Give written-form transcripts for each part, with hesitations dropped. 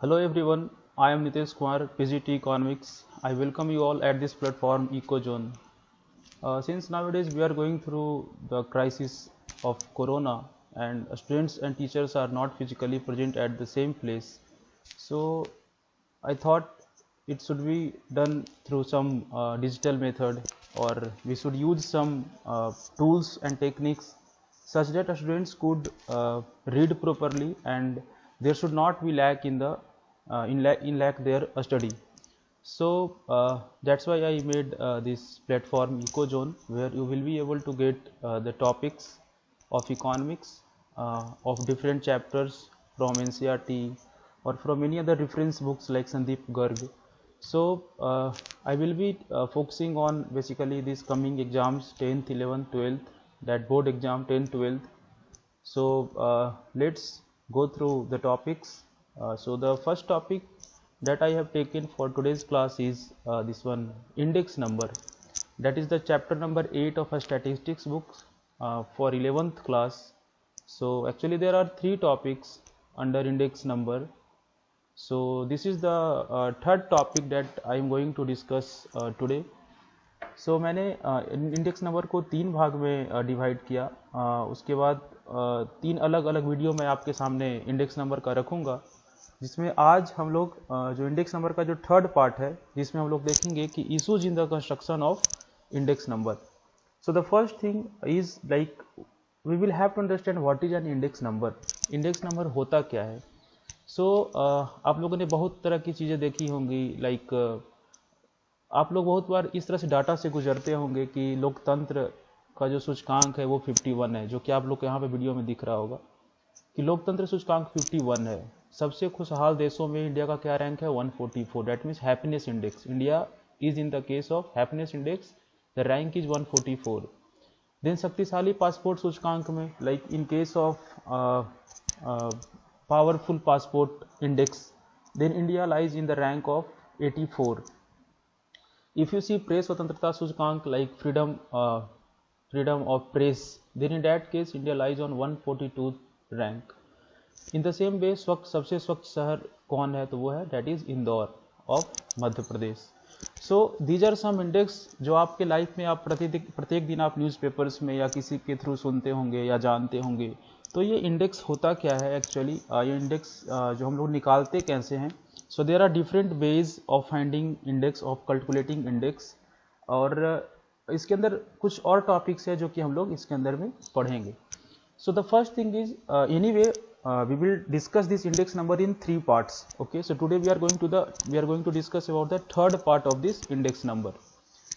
Hello everyone, I am Nitesh Kumar, PGT Economics. I welcome you all at this platform EcoZone. Since nowadays we are going through the crisis of Corona and students and teachers are not physically present at the same place, so I thought it should be done through some digital method, or we should use some tools and techniques such that students could read properly and there should not be lack in the in lack their study. So that's why I made this platform EcoZone, where you will be able to get the topics of economics of different chapters from NCERT or from any other reference books like Sandeep Garg. So I will be focusing on basically these coming exams 10th, 11th, 12th, that board exam 10th, 12th. So let's go through the topics. So the first topic that I have taken for today's class is this one, index number. That is the chapter number 8 of a statistics book for 11th class. So actually there are three topics under index number. So this is the third topic that I am going to discuss today. सो मैंने index number को तीन भाग में divide किया। उसके बाद तीन अलग अलग वीडियो मैं आपके सामने इंडेक्स नंबर का रखूँगा, जिसमें आज हम लोग जो इंडेक्स नंबर का जो थर्ड पार्ट है, जिसमें हम लोग देखेंगे कि issues in the construction of index number. So the first thing is like we will have to understand what is an index number. Index number होता क्या है? सो आप लोगों ने बहुत तरह की चीज़ें देखी होंगी, लाइक आप लोग बहुत बार इस तरह से डाटा से गुजरते होंगे कि लोकतंत्र का जो सूचकांक है वो 51 है, जो कि आप लोग को यहाँ पे वीडियो में दिख रहा होगा कि लोकतंत्र सूचकांक 51 है। सबसे खुशहाल देशों में इंडिया का क्या रैंक है? 144। That means happiness index, India is in the case of happiness index the rank is 144। Then शक्तिशाली पासपोर्ट सूचकांक में, like in case of powerful passport index, then India lies in the rank of 84। If you see press स्वतंत्रता सूचकांक like freedom of press, then in that case India lies on 142 rank. In the same way सबसे स्वच्छ शहर कौन है? तो वो है that is Indore of Madhya Pradesh. So these are some index जो आपके लाइफ में आप प्रत्येक दिन आप न्यूज़पेपर्स में या किसी के थ्रू सुनते होंगे या जानते होंगे। तो ये इंडेक्स होता क्या है एक्चुअली? ये इंडेक्स जो हम लोग निकालते कैसे हैं? So there are different ways of finding index, of calculating index, और इसके अंदर कुछ और टॉपिक्स है जो कि हम लोग इसके अंदर में पढ़ेंगे। So the first thing is anyway we will discuss this index number in three parts. Okay, so today we are going to discuss about the third part of this index number.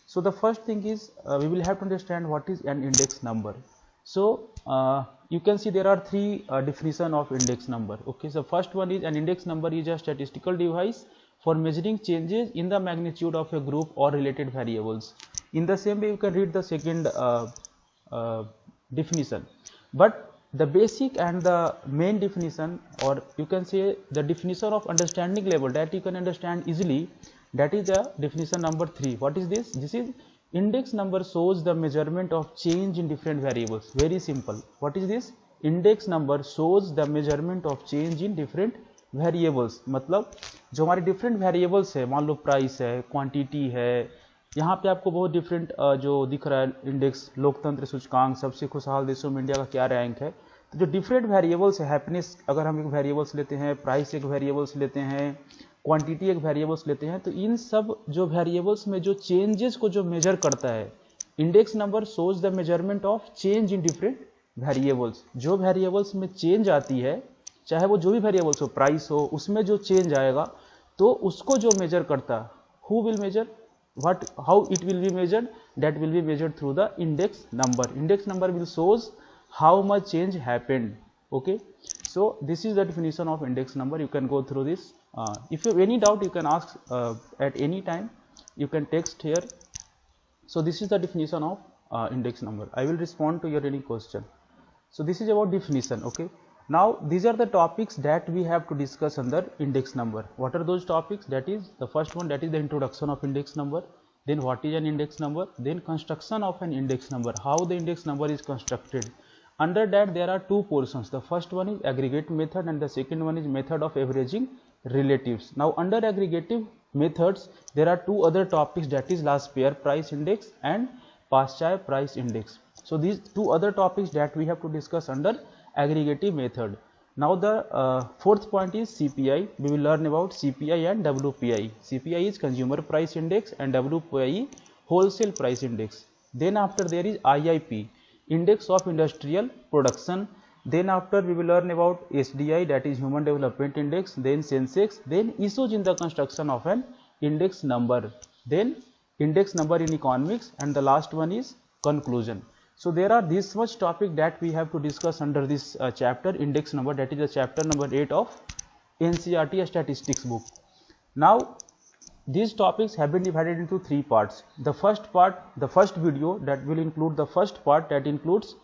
So the first thing is we will have to understand what is an index number. So you can see there are three definition of index number. Okay, so first one is an index number is a statistical device for measuring changes in the magnitude of a group or related variables. In the same way you can read the second definition, but the basic and the main definition, or you can say the definition of understanding level that you can understand easily, that is the definition number 3. What is this? This is index number shows the measurement of change in different variables. Very simple. What is this? Index number shows the measurement of change in different variables. मतलब जो हमारे different variables है, मान लो price है, quantity है, यहाँ पे आपको बहुत डिफरेंट जो दिख रहा है इंडेक्स, लोकतंत्र सूचकांक, सबसे खुशहाल देशों में इंडिया का क्या रैंक है। तो जो डिफरेंट वेरिएबल्स है, हैप्पीनेस अगर हम एक वेरिएबल्स लेते हैं, प्राइस एक वेरिएबल्स लेते हैं, क्वांटिटी एक वेरिएबल्स लेते हैं, तो इन सब जो वेरिएबल्स में जो चेंजेस को जो मेजर करता है, index number shows the measurement of change in different variables. जो वेरिएबल्स में चेंज आती है, चाहे वो जो भी वेरिएबल्स हो, प्राइस हो, उसमें जो चेंज आएगा तो उसको जो मेजर करता, who will measure, what, how it will be measured, that will be measured through the index number. Index number will shows how much change happened. Okay, so this is the definition of index number. You can go through this. If you have any doubt, you can ask at any time. You can text here. So this is the definition of index number. I will respond to your any question. So this is about definition. Okay, now these are the topics that we have to discuss under index number. What are those topics? That is the first one, that is the introduction of index number. Then what is an index number? Then construction of an index number, how the index number is constructed. Under that there are two portions. The first one is aggregate method and the second one is method of averaging relatives. Now under aggregative methods there are two other topics, that is last pair price index and Past-Chai price index. So these two other topics that we have to discuss under aggregative method. Now the fourth point is CPI. We will learn about CPI and WPI. CPI is consumer price index and WPI wholesale price index. Then after there is IIP, index of industrial production. Then after we will learn about SDI, that is human development index, then Sensex, then issues in the construction of an index number, then index number in economics, and the last one is conclusion. So there are this much topic that we have to discuss under this chapter index number, that is the chapter number 8 of NCERT statistics book. Now these topics have been divided into three parts. The first part, the first video that will include the first part, that includes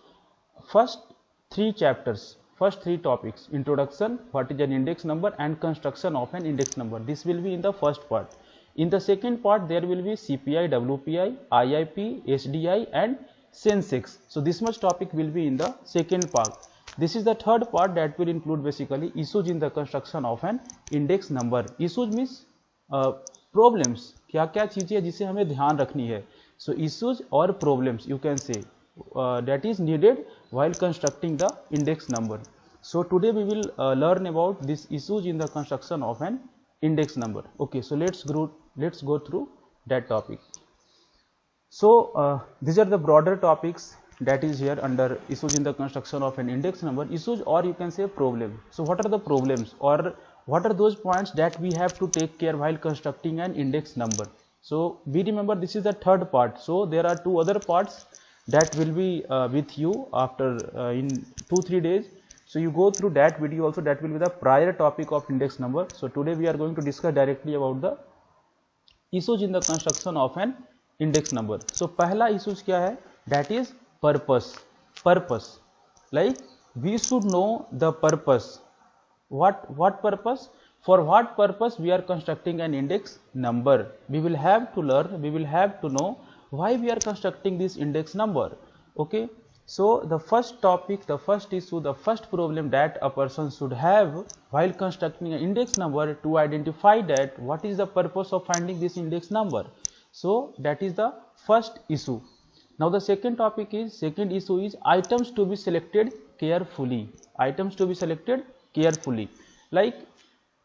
first three chapters, first three topics: introduction, what is an index number, and construction of an index number. This will be in the first part. In the second part there will be CPI, WPI, IIP, SDI and Sensex. So this much topic will be in the second part. This is the third part that will include basically issues in the construction of an index number. Issues means problems, क्या क्या चीजें जिसे हमें ध्यान रखनी है. So issues or problems you can say that is needed while constructing the index number. So today we will learn about these issues in the construction of an index number. Okay, so let's go through that topic. So these are the broader topics that is here under issues in the construction of an index number. Issues, or you can say problem. So what are the problems, or what are those points that we have to take care while constructing an index number? So we remember this is the third part. So there are two other parts that will be with you after in 2-3 days. So you go through that video also, that will be the prior topic of index number. So today we are going to discuss directly about the issues in the construction of an index number. So पहला issues क्या है? That is purpose. Purpose, like we should know the purpose. What purpose? For what purpose we are constructing an index number? We will have to learn, we will have to know why we are constructing this index number. Okay, so the first topic, the first issue, the first problem that a person should have while constructing an index number, to identify that what is the purpose of finding this index number. So that is the first issue. Now the second issue is items to be selected carefully. Items to be selected carefully. Like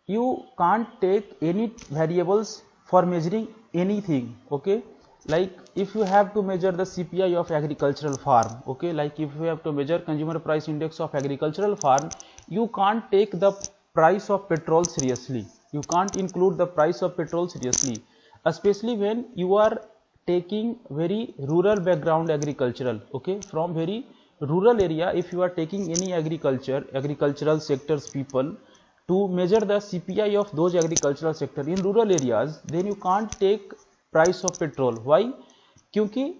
you can't take any variables for measuring anything. Okay, like if you have to measure the CPI of agricultural farm, okay, like if you have to measure consumer price index of agricultural farm, you can't take the price of petrol seriously. You can't include the price of petrol seriously, especially when you are taking very rural background agricultural, okay, from very rural area. If you are taking any agricultural sectors people to measure the CPI of those agricultural sector in rural areas, then you can't take price of petrol. Why? Kyunki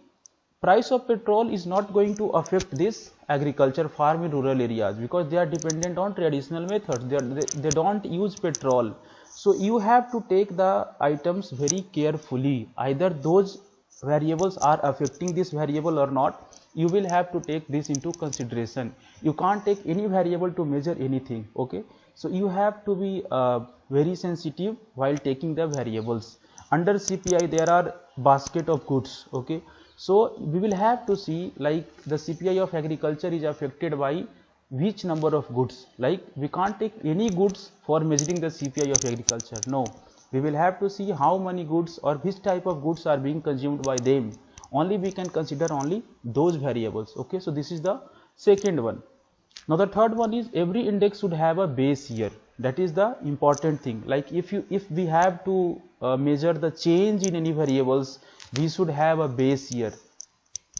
price of petrol is not going to affect this agriculture farm in rural areas, because they are dependent on traditional methods. They don't use petrol. So you have to take the items very carefully. Either those variables are affecting this variable or not, you will have to take this into consideration. You can't take any variable to measure anything. Okay, so you have to be very sensitive while taking the variables. Under CPI there are basket of goods. Okay, so we will have to see, like the CPI of agriculture is affected by which number of goods. Like we can't take any goods for measuring the CPI of agriculture. No, we will have to see how many goods or which type of goods are being consumed by them. Only we can consider only those variables. Okay, so this is the second one. Now the third one is every index should have a base year. That is the important thing. Like if we have to measure the change in any variables, we should have a base year.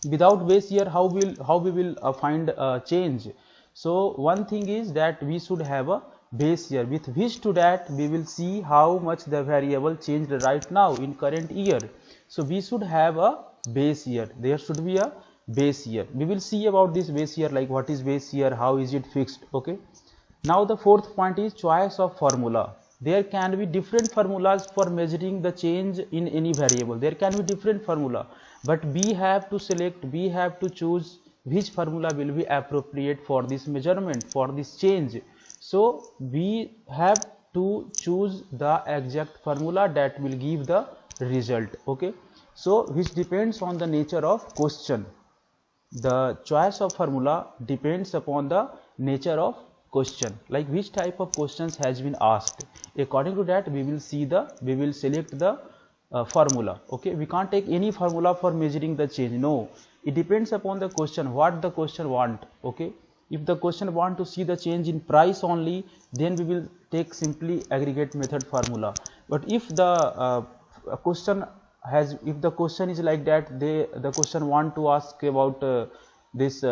Without base year, how we will find a change? So one thing is that we should have a base year, with which to that we will see how much the variable changed right now in current year. So we should have a base year. There should be a base year. We will see about this base year, like what is base year, how is it fixed. Okay, now the fourth point is choice of formula. There can be different formulas for measuring the change in any variable. There can be different formula, but we have to select, we have to choose which formula will be appropriate for this measurement, for this change. So we have to choose the exact formula that will give the result. Okay, so which depends on the nature of question. The choice of formula depends upon the nature of question, like which type of questions has been asked. According to that we will select the formula. Okay, we can't take any formula for measuring the change. No, it depends upon the question, what the question want. Okay, if the question want to see the change in price only, then we will take simply aggregate method formula. But if the question is like that, the question want to ask about this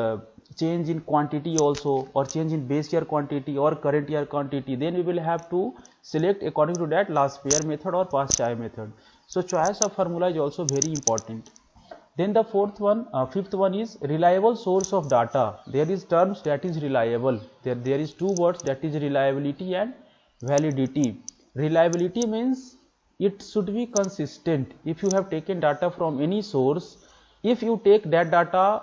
change in quantity also, or change in base year quantity or current year quantity, then we will have to select according to that last pair method or past chai method. So choice of formula is also very important. Then the fifth one is reliable source of data. There is terms that is reliable. There is two words, that is reliability and validity. Reliability means it should be consistent. If you have taken data from any source, if you take that data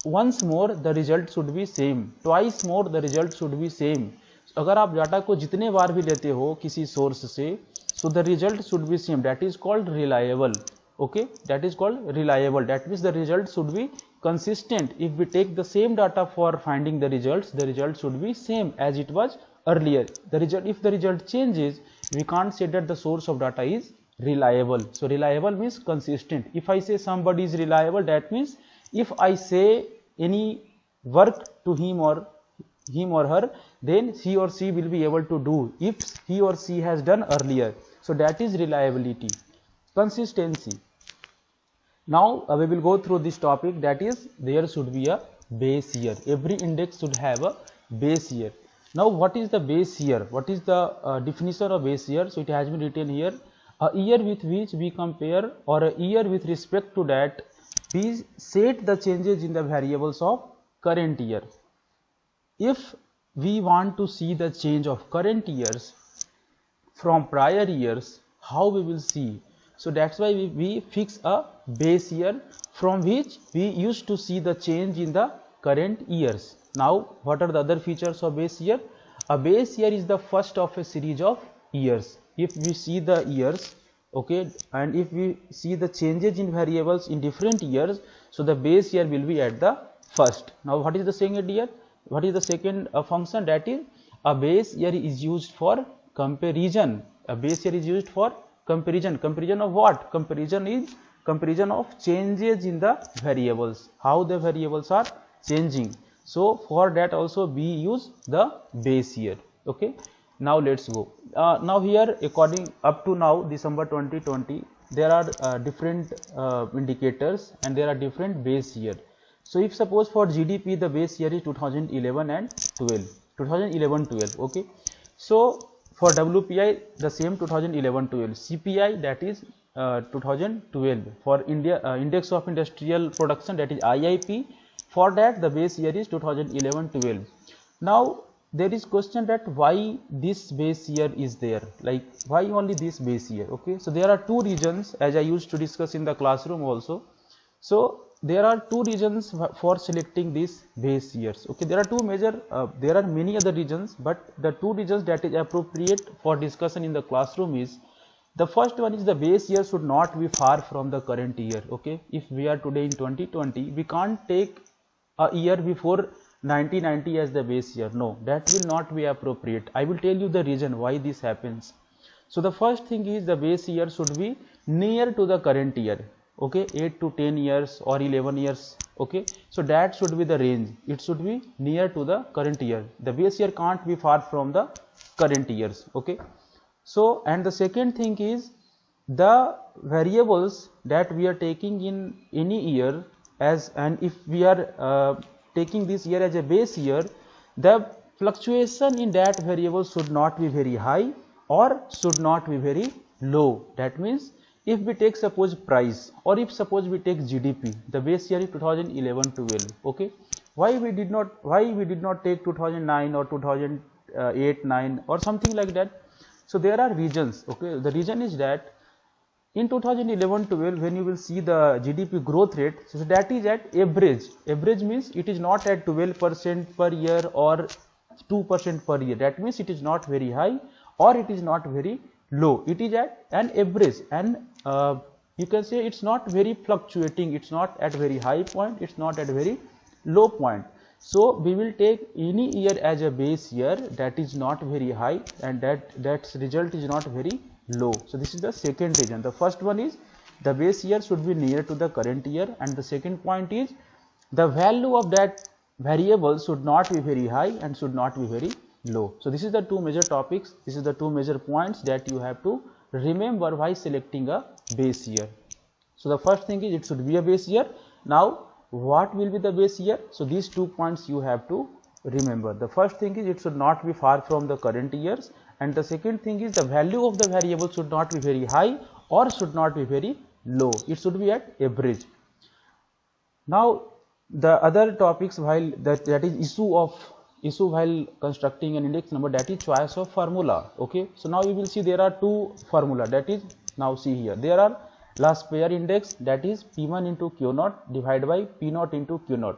once more, the result should be same. Twice more, the result should be same. अगर आप data को जितने बार भी लेते हो किसी source से, so the result should be same. That is called reliable. Okay, that is called reliable. That means the result should be consistent. If we take the same data for finding the result should be same as it was earlier. If the result changes, we can't say that the source of data is reliable. So reliable means consistent. If I say somebody is reliable, that means if I say any work to him or her, then he or she will be able to do if he or she has done earlier. So that is reliability. Consistency. Now we will go through this topic, that is there should be a base year. Every index should have a base year. Now what is the base year? What is the definition of base year? So it has been written here, a year with which we compare, or a year with respect to that we set the changes in the variables of current year. If we want to see the change of current years from prior years, how we will see? So that's why we fix a base year from which we used to see the change in the current years. Now what are the other features of base year? A base year is the first of a series of years. If we see the years, okay, and if we see the changes in variables in different years, so the base year will be at the first. Now what is the second year? What is the second function? That is a base year is used for comparison. A base year is used for comparison. Comparison of what? Comparison is comparison of changes in the variables, how the variables are changing. So for that also we use the base year. Okay, now let's go. Now here, according up to now December 2020, there are different indicators and there are different base year. So if suppose for GDP the base year is 2011 and 12. Okay, so for WPI the same 2011-12. CPI that is 2012. For India Index of Industrial Production, that is IIP, for that the base year is 2011-12. Now there is question that why this base year is there, like why only this base year. Okay, so there are two reasons, as I used to discuss in the classroom also. So there are two reasons for selecting these base years. Okay, there are two major there are many other reasons, but the two reasons that is appropriate for discussion in the classroom is, the first one is the base year should not be far from the current year. Okay, if we are today in 2020, we can't take a year before 1990 as the base year. No, that will not be appropriate. I will tell you the reason why this happens. So the first thing is the base year should be near to the current year. Okay, 8 to 10 years or 11 years. Okay, so that should be the range. It should be near to the current year. The base year can't be far from the current years. Okay, so and the second thing is the variables that we are taking in any year, as and if we are taking this year as a base year, the fluctuation in that variable should not be very high or should not be very low. That means if we take suppose price, or if suppose we take GDP, the base year is 2011-12. Okay, why we did not take 2009 or 2008-9 or something like that? So there are reasons. Okay, the reason is that in 2011-12, when you will see the GDP growth rate, so that is at average. Average means it is not at 12% per year or 2% per year. That means it is not very high or it is not very low. It is at an average, and you can say it's not very fluctuating, it's not at very high point, it's not at very low point. So we will take any year as a base year that is not very high and that result is not very low. So this is the second reason. The first one is the base year should be near to the current year, and the second point is the value of that variable should not be very high and should not be very low. So this is the two major topics, this is the two major points that you have to remember while selecting a base year. So the first thing is it should be a base year. Now what will be the base year? So these 2 points you have to remember. The first thing is it should not be far from the current years, and the second thing is the value of the variable should not be very high or should not be very low, it should be at average. Now the other topics while that is issue while constructing an index number, that is choice of formula. Okay, so now you will see there are two formula, that is, now see here there are last pair index, that is P1 into Q0 divided by P0 into Q0.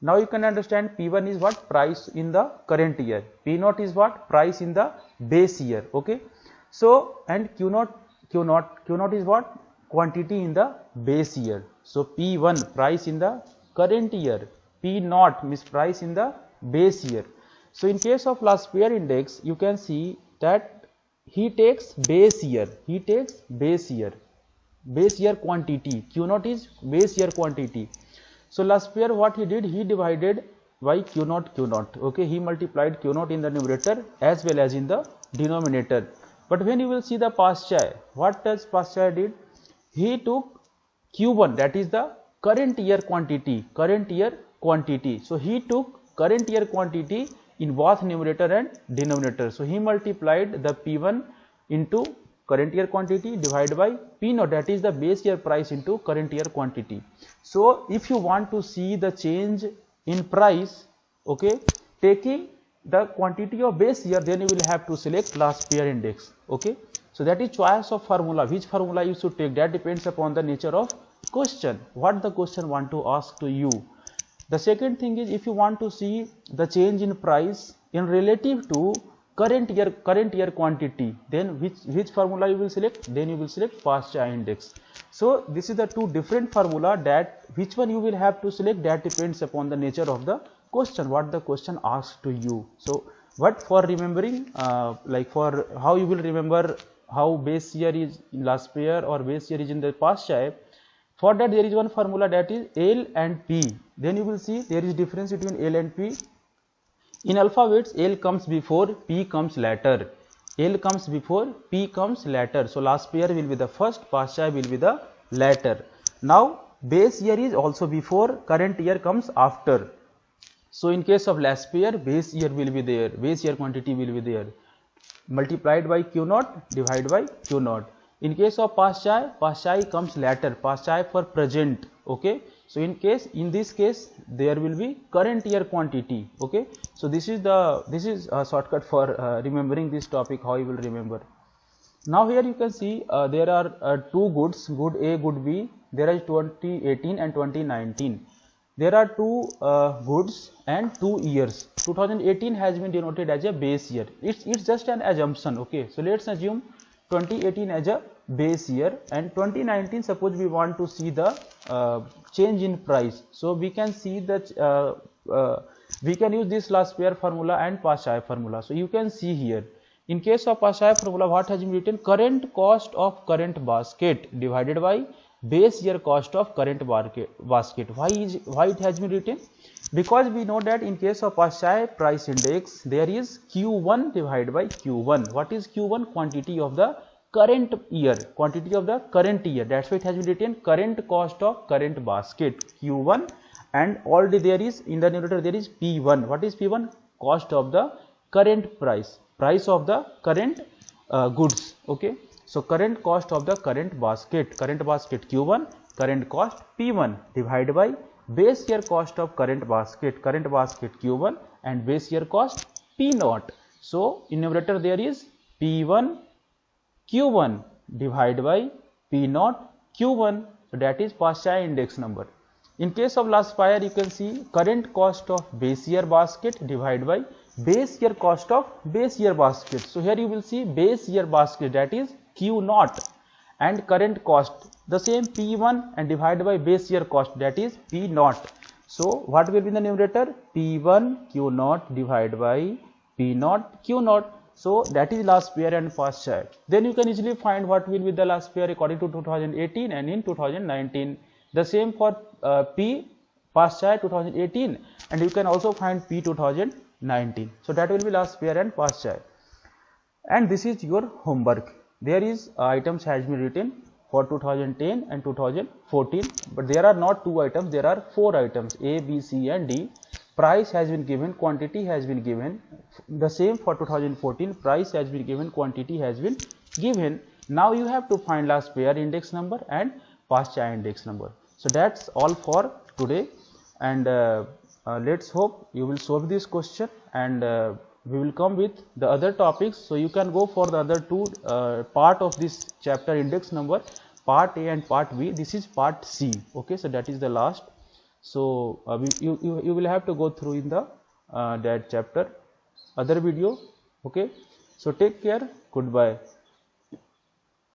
Now you can understand P1 is what? Price in the current year. P0 is what? Price in the base year. Okay, so and Q0 is what? Quantity in the base year. So P1 price in the current year, P0 means price in the base year. So in case of last pair index, you can see that he takes base year, base year quantity. Q0 is base year quantity. So last pair what he did, he divided by Q0. Okay, he multiplied Q0 in the numerator as well as in the denominator. But when you will see the Paschai, what does Paschai did? He took Q1, that is the current year quantity. So he took current year quantity in both numerator and denominator. So he multiplied the P1 into current year quantity divided by P0, that is the base year price into current year quantity. So if you want to see the change in price, okay, taking the quantity of base year, then you will have to select last pair index. Okay, so that is choice of formula. Which formula you should take, that depends upon the nature of question, what the question want to ask to you. The second thing is, if you want to see the change in price in relative to current year quantity, then which formula you will select? Then you will select Paschai index. So this is the two different formula, that which one you will have to select, that depends upon the nature of the question, what the question asks to you. So but for remembering, like for how you will remember how base year is in last pair or base year is in the Paschai, for that there is one formula, that is L and P. Then you will see there is difference between L and P. In alphabets, L comes before, P comes later. L comes before, P comes later. So last pair will be the first, Paschai will be the latter. Now base year is also before, current year comes after. So in case of last pair, base year will be there, base year quantity will be there, multiplied by Q0 divided by Q0. In case of Paschai comes later, Paschai for present. Okay, so in this case there will be current year quantity. Okay, so this is a shortcut for remembering this topic, how you will remember. Now here you can see there are two goods, good A, good B. There is 2018 and 2019. There are two goods and 2 years. 2018 has been denoted as a base year. It's just an assumption. Okay, so let's assume 2018 as a base year, and 2019 suppose we want to see the change in price. So we can see that we can use this last pair formula and Paschai formula. So you can see here, in case of Paschai formula, what has been written? Current cost of current basket divided by base year cost of current basket. Why it has been written? Because we know that in case of Paschai price index, there is Q1 divided by Q1. What is Q1? Quantity of the current year, that's why it has been written current cost of current basket, Q1, and already there is in the numerator there is P1. What is P1? Cost of the current price of the current goods. Okay, so current cost of the current basket Q1, current cost P1 divided by base year cost of current basket Q1 and base year cost P0. So in numerator there is P1 Q1 divided by P0 Q1, so that is Paschai index number. In case of last pair, you can see current cost of base year basket divided by base year cost of base year basket. So here you will see base year basket, that is Q naught, and current cost the same P1 and divided by base year cost, that is P naught. So what will be the numerator? P1 Q naught divided by P naught Q naught. So that is last year and first year. Then you can easily find what will be the last year according to 2018 and in 2019. The same for P past year 2018, and you can also find P 2019. So that will be last year and past year. And this is your homework. There is items has been written for 2010 and 2014, but there are not 2 items, there are 4 items, A, B, C and D. Price has been given, quantity has been given. The same for 2014, price has been given, quantity has been given. Now you have to find last year index number and past year index number. So that's all for today, and let's hope you will solve this question, and we will come with the other topics. So you can go for the other 2 part of this chapter index number, part A and part B. This is part C. Okay, so that is the last. So you will have to go through in the that chapter other video. Okay, so take care, goodbye.